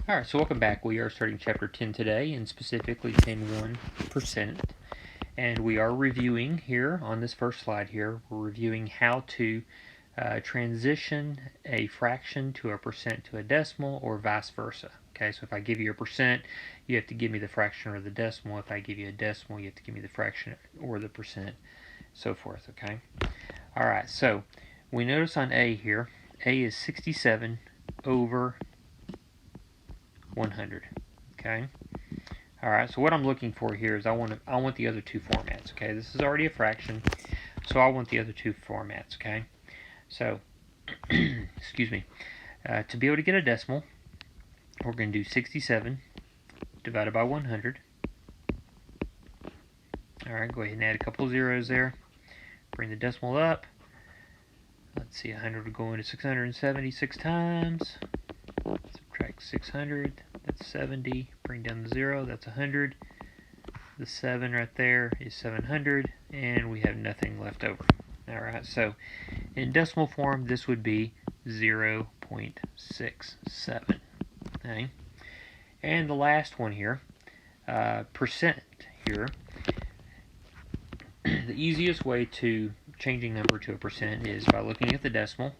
Alright, so welcome back. We are starting chapter 10 today, and specifically 10.1%. And we are reviewing here on this first slide here, we're reviewing how to transition a fraction to a percent to a decimal or vice versa. Okay, so if I give you a percent, you have to give me the fraction or the decimal. If I give you a decimal, you have to give me the fraction or the percent, so forth. Okay. Alright, so we notice on A here, A is 67 over 100. Okay. All right. So what I'm looking for here is I want the other two formats. Okay. This is already a fraction, so I want the other two formats. Okay. So, excuse me. To be able to get a decimal, we're going to do 67 divided by 100. All right. Go ahead and add a couple of zeros there. Bring the decimal up. Let's see. 100 will go into 676 times. Subtract 600. That's 70. Bring down the 0. That's 100. The 7 right there is 700. And we have nothing left over. Alright, so in decimal form, this would be 0.67. Okay. And the last one here, percent here. The easiest way to changing number to a percent is by looking at the decimal,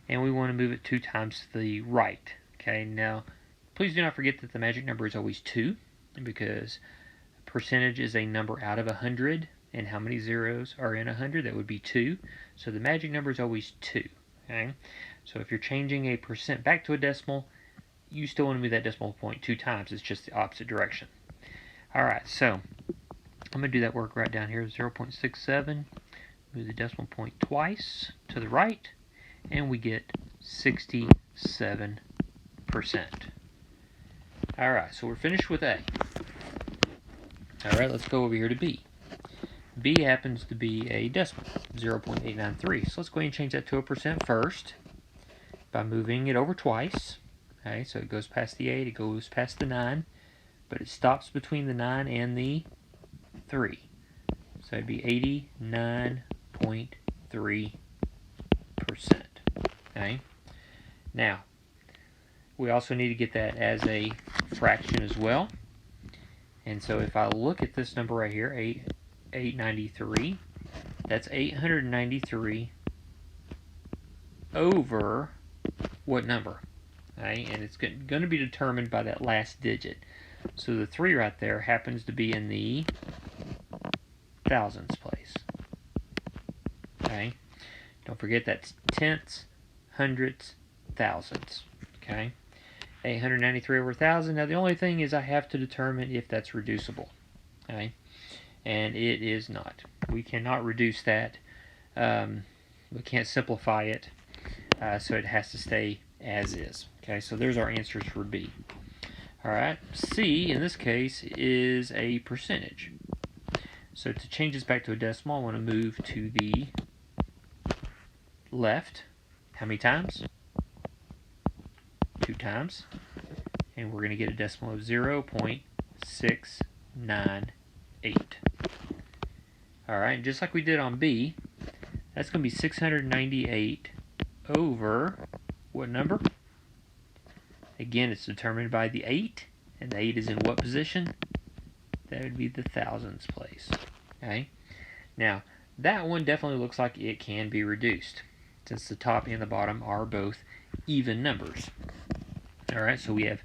and we want to move it 2 times to the right. Okay, now please do not forget that the magic number is always 2, because percentage is a number out of 100, and how many zeros are in 100? That would be 2. So the magic number is always 2. Okay, so if you're changing a percent back to a decimal, you still want to move that decimal point 2 times. It's just the opposite direction. All right, so I'm going to do that work right down here. 0.67. Move the decimal point twice to the right, and we get 67%. Alright, so we're finished with A. Alright, let's go over here to B. B happens to be a decimal, 0.893. So let's go ahead and change that to a percent first by moving it over twice. Okay, so it goes past the 8, it goes past the 9, but it stops between the 9 and the 3. So it'd be 89.3%. Okay. Now, we also need to get that as a fraction as well. And so if I look at this number right here, 893, that's 893 over what number? Okay, and it's going to be determined by that last digit. So the 3 right there happens to be in the thousands place. Okay, don't forget that's tenths, hundredths, thousands. Okay, 893 over 1,000. Now the only thing is I have to determine if that's reducible. Okay, and it is not. We cannot reduce that. We can't simplify it, so it has to stay as is. Okay, so there's our answers for B. Alright, C in this case is a percentage. So to change this back to a decimal, I want to move to the left. How many times? 2 times. And we're going to get a decimal of 0.698. Alright, just like we did on B, that's going to be 698 over what number? Again, it's determined by the 8, and the 8 is in what position? That would be the thousands place. Okay. Now, that one definitely looks like it can be reduced, since the top and the bottom are both even numbers. Alright, so we have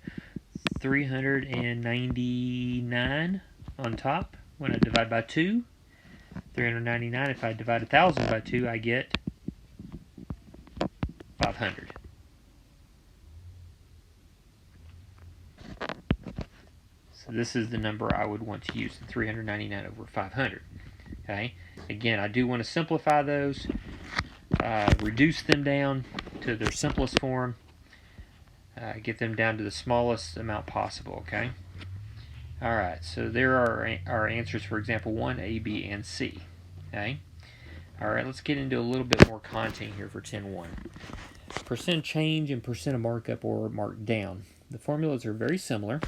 399 on top when I divide by 2. 399, if I divide 1,000 by 2, I get 500. So this is the number I would want to use, 399 over 500. Okay. Again, I do want to simplify those, reduce them down to their simplest form, get them down to the smallest amount possible. Okay. All right. So there are our answers for example 1, A, B, and C. Okay. All right. Let's get into a little bit more content here for 10.1. Percent change and percent of markup or marked down. The formulas are very similar.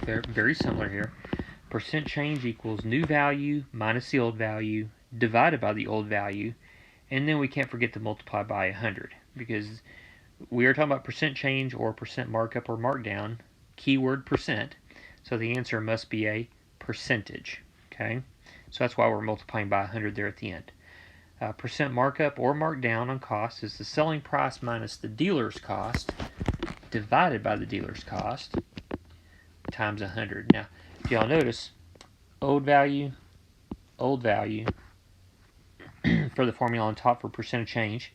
They're very similar here. Percent change equals new value minus the old value divided by the old value, and then we can't forget to multiply by 100, because we are talking about percent change or percent markup or markdown, keyword percent. So the answer must be a percentage. Okay, so that's why we're multiplying by 100 there at the end. Percent markup or markdown on cost is the selling price minus the dealer's cost divided by the dealer's cost times 100. Now, if y'all notice, old value for the formula on top for percent of change,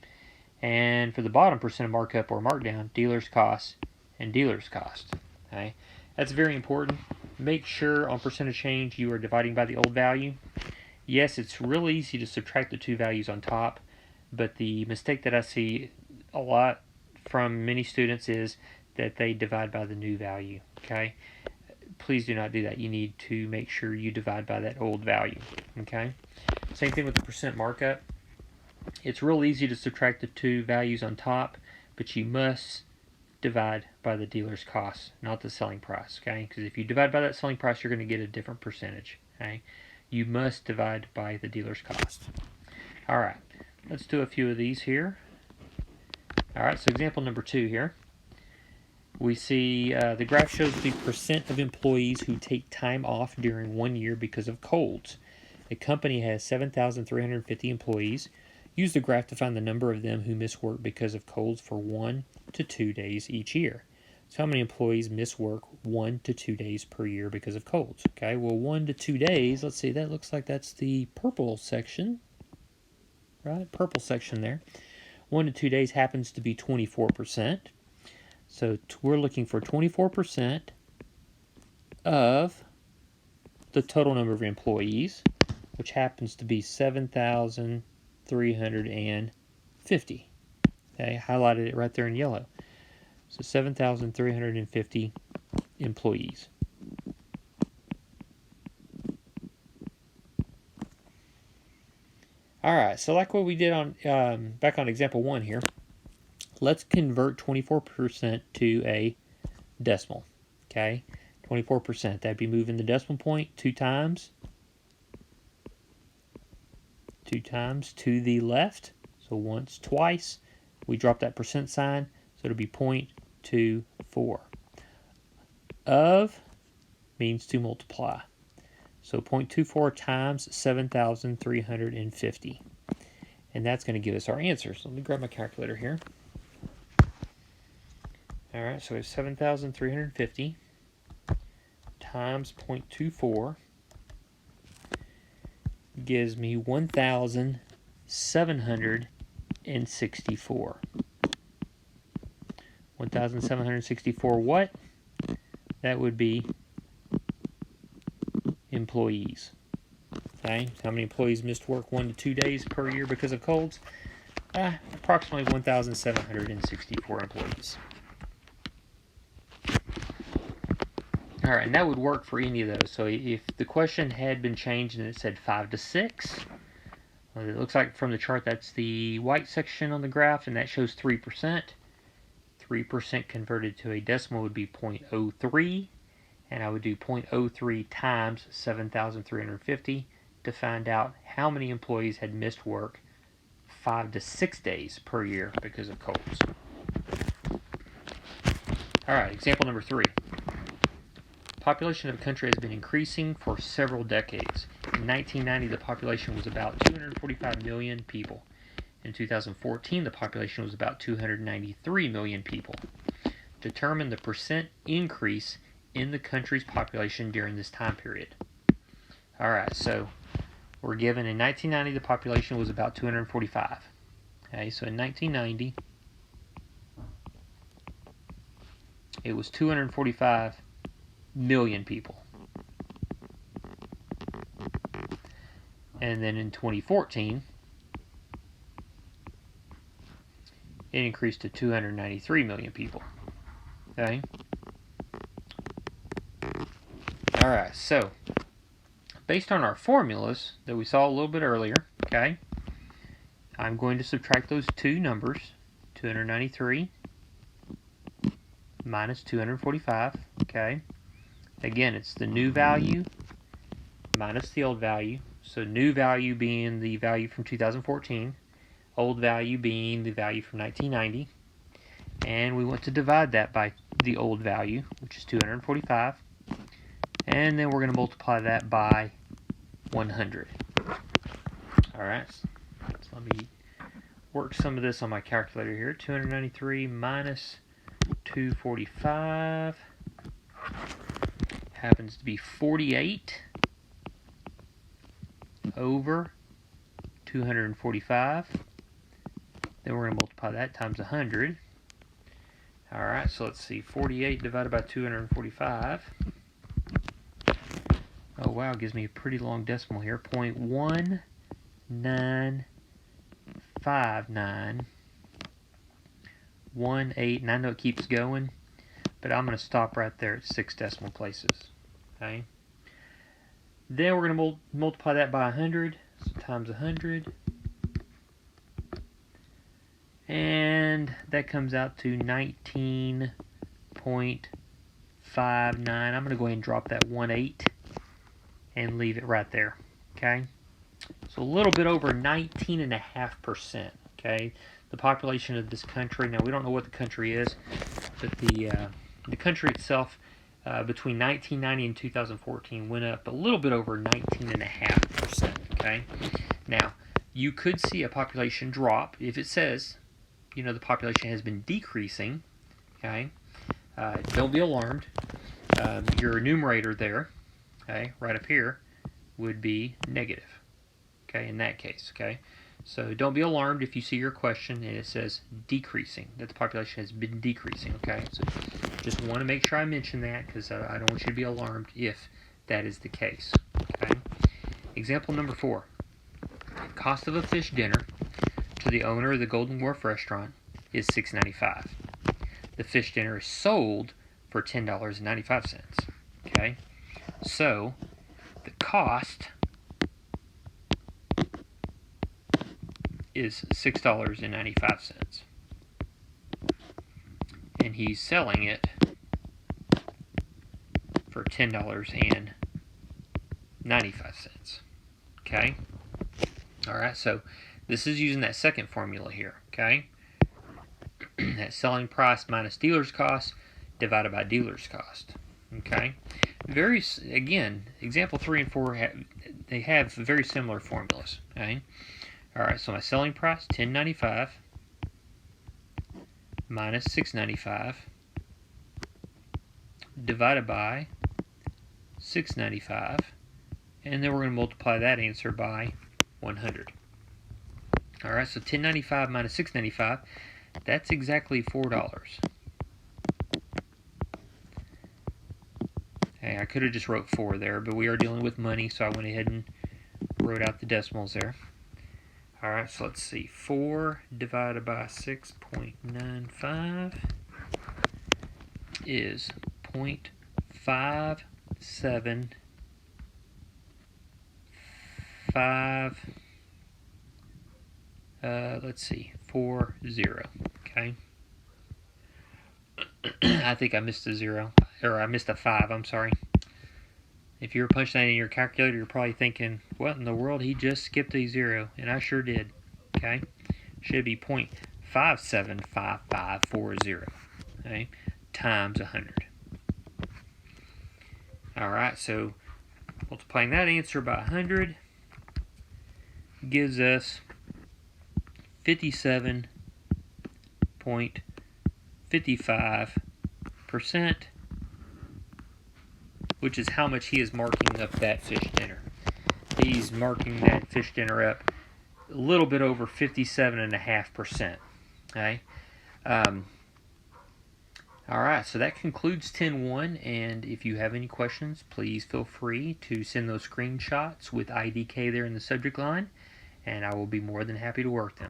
and for the bottom, percent of markup or markdown, dealer's cost and dealer's cost. Okay, that's very important. Make sure on percent of change you are dividing by the old value. Yes, it's real easy to subtract the two values on top, but the mistake that I see a lot from many students is that they divide by the new value. Okay, please do not do that. You need to make sure you divide by that old value. Okay, same thing with the percent markup. It's real easy to subtract the two values on top, but you must divide by the dealer's cost, not the selling price. Okay, because if you divide by that selling price, you're going to get a different percentage. Okay, you must divide by the dealer's cost. All right, let's do a few of these here. All right, so example number 2 here. We see the graph shows the percent of employees who take time off during 1 year because of colds. A company has 7,350 employees. Use the graph to find the number of them who miss work because of colds for 1 to 2 days each year. So how many employees miss work 1 to 2 days per year because of colds? Okay, well 1 to 2 days, let's see, that looks like that's the purple section, right? Purple section there. 1 to 2 days happens to be 24%. So we're looking for 24% of the total number of employees, which happens to be 7,350. Okay, highlighted it right there in yellow. So 7,350 employees. All right, so like what we did on back on example 1 here, let's convert 24% to a decimal. Okay, 24%. That'd be moving the decimal point 2 times to the left. So once, twice. We drop that percent sign, so it'll be 0.24. Of means to multiply. So 0.24 times 7,350. And that's going to give us our answer. So let me grab my calculator here. All right, so we have 7,350 times 0.24 gives me 1,764. 1,764 what? That would be employees. Okay, how many employees missed work 1 to 2 days per year because of colds? Approximately 1,764 employees. All right, and that would work for any of those. So if the question had been changed and it said 5 to 6, it looks like from the chart that's the white section on the graph, and that shows 3%. 3% converted to a decimal would be 0.03, and I would do 0.03 times 7,350 to find out how many employees had missed work 5 to 6 days per year because of colds. All right, example number 3. Population of a country has been increasing for several decades. In 1990, the population was about 245 million people. In 2014, the population was about 293 million people. Determine the percent increase in the country's population during this time period. All right, so we're given in 1990, the population was about 245. Okay, so in 1990, it was 245 million people. And then in 2014, it increased to 293 million people. Okay? Alright, so based on our formulas that we saw a little bit earlier, okay, I'm going to subtract those two numbers, 293 minus 245, okay? Again, it's the new value minus the old value. So new value being the value from 2014, old value being the value from 1990. and we want to divide that by the old value, which is 245, and then we're going to multiply that by 100. Alright, so let me work some of this on my calculator here. 293 minus 245 happens to be 48 over 245. Then we're going to multiply that times 100. Alright, so let's see. 48 divided by 245. Oh wow, it gives me a pretty long decimal here. 0.195918. And I know it keeps going, but I'm going to stop right there at 6 decimal places. Okay. Then we're going to multiply that by 100, so times 100. And that comes out to 19.59. I'm going to go ahead and drop that 18 and leave it right there. Okay. So a little bit over 19.5%. Okay. The population of this country, now we don't know what the country is, but the country itself between 1990 and 2014 went up a little bit over 19.5%. Okay. Now you could see a population drop if it says, you know, the population has been decreasing. Okay. Don't be alarmed. Your numerator there, okay, right up here, would be negative. Okay, in that case. Okay. So don't be alarmed if you see your question and it says decreasing, that the population has been decreasing. Okay, so just want to make sure I mention that because I don't want you to be alarmed if that is the case. Okay. Example number 4. Cost of a fish dinner to the owner of the Golden Wharf restaurant is $6.95. The fish dinner is sold for $10.95. Okay, so the cost is $6.95, and he's selling it for $10.95. Okay. All right. So this is using that second formula here. Okay. That selling price minus dealer's cost divided by dealer's cost. Okay. Again, example 3 and 4 they have very similar formulas. Okay. All right, so my selling price, $10.95 minus $6.95 divided by $6.95, and then we're going to multiply that answer by 100. All right, so $10.95 minus $6.95, that's exactly $4. Hey, I could have just wrote 4 there, but we are dealing with money, so I went ahead and wrote out the decimals there. Alright, so let's see. 4 divided by 6.95 is 0.57, let's see, 40. Okay. I think I missed a 0, or I missed a 5, I'm sorry. If you were punching that in your calculator, you're probably thinking, what in the world? He just skipped a 0. And I sure did. Okay? Should be 0.575540. Okay? Times 100. Alright, so multiplying that answer by 100 gives us 57.55%, which is how much he is marking up that fish dinner. He's marking that fish dinner up a little bit over 57.5%. Okay. All right, so that concludes 10-1, and if you have any questions, please feel free to send those screenshots with IDK there in the subject line, and I will be more than happy to work them.